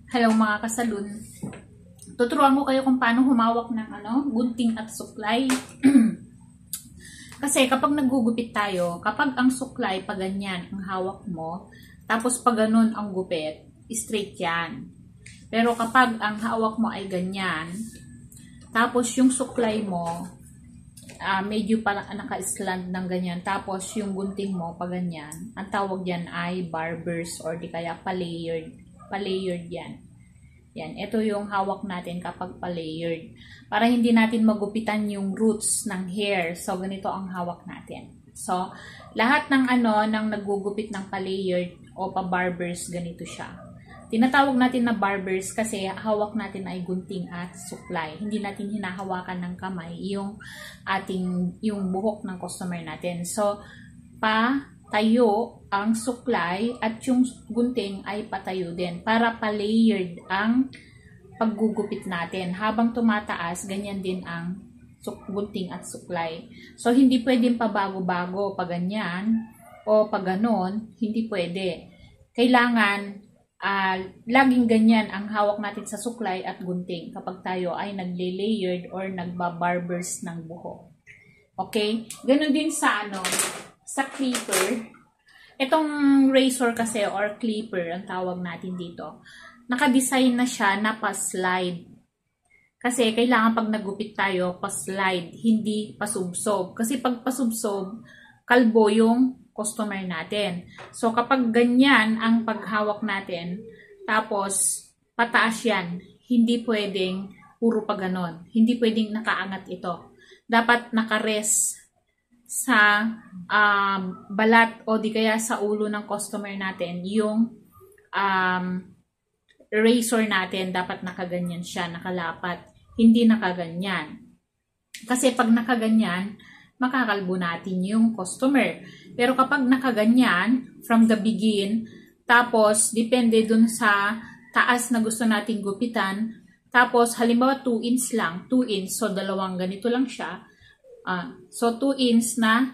Hello mga kasalun. Tuturuan ko kayo kung paano humawak ng gunting at suklay. Kasi kapag naggugupit tayo, kapag ang suklay pa ganyan ang hawak mo, tapos pag ganun ang gupit, straight yan. Pero kapag ang hawak mo ay ganyan, tapos yung suklay mo, medyo parang naka-slant ng ganyan, tapos yung gunting mo pa ganyan, ang tawag yan ay barbers or di kaya pa-layered yan. Yan, ito yung hawak natin kapag pa-layered. Para hindi natin magupitan yung roots ng hair. So, ganito ang hawak natin. So, lahat ng ng naggugupit ng pa-layered o pa-barbers, ganito siya. Tinatawag natin na barbers kasi hawak natin ay gunting at suklay. Hindi natin hinahawakan ng kamay yung buhok ng customer natin. So, tayo ang suklay at yung gunting ay patayo din para pa-layered ang paggugupit natin. Habang tumataas, ganyan din ang gunting at suklay. So, hindi pwedeng pabago-bago pa ganyan o pa ganon. Hindi pwede. Kailangan laging ganyan ang hawak natin sa suklay at gunting kapag tayo ay nagle-layered or nagba-barbers ng buhok. Okay? Ganon din sa sa clipper. Itong razor kasi or clipper ang tawag natin dito. Naka-design na siya na pa-slide. Kasi kailangan pag nagupit tayo, pa-slide, hindi pasubsob. Kasi pag pasubsob, kalbo yung customer natin. So kapag ganyan ang paghawak natin, tapos pataas yan, hindi pwedeng puro pa ganon. Hindi pwedeng nakaangat ito. Dapat naka-rest sa balat o di kaya sa ulo ng customer natin, yung razor natin dapat nakaganyan siya, nakalapat, hindi nakaganyan. Kasi pag nakaganyan, makakalbo natin yung customer. Pero kapag nakaganyan, from the begin, tapos depende dun sa taas na gusto nating gupitan, tapos halimbawa 2 inch lang, 2 inch, so dalawang ganito lang siya. So 2 inch na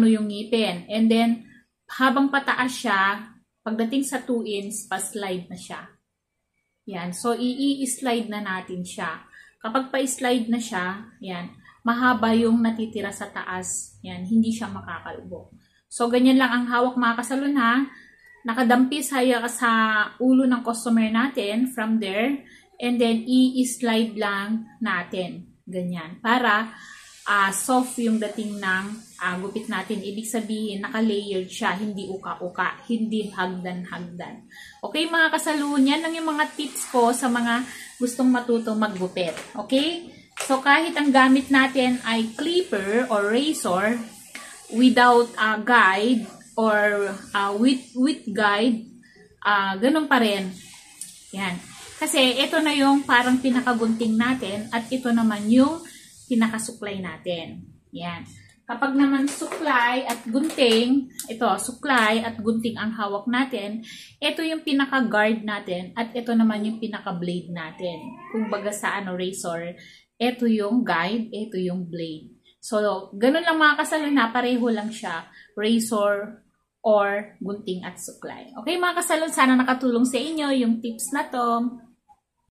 yung ngipin. And then, habang pataas siya, pagdating sa 2 inch, pa-slide na siya. Yan. So, i-slide na natin siya. Kapag pa-slide na siya, yan, mahaba yung natitira sa taas. Yan, hindi siya makakalbo. So, ganyan lang ang hawak mga kasalon ha. Nakadampis sa ulo ng customer natin from there. And then, i-slide lang natin. Ganyan. Para soft yung dating ng gupit natin. Ibig sabihin, naka-layered siya, hindi uka-uka, hindi hagdan-hagdan. Okay mga kasalun, yan lang yung mga tips ko sa mga gustong matutong maggupit. Okay? So kahit ang gamit natin ay clipper or razor, without guide or with guide, ganun pa rin. Yan. Kasi ito na yung parang pinakagunting natin at ito naman yung pinakasuklay natin. Yan. Kapag naman suklay at gunting, ito, suklay at gunting ang hawak natin, ito yung pinaka-guard natin at ito naman yung pinaka-blade natin. Kung baga sa razor, ito yung guide, ito yung blade. So, ganun lang mga kasalon na, pareho lang siya, razor or gunting at suklay. Okay mga kasalon, sana nakatulong sa inyo yung tips na to.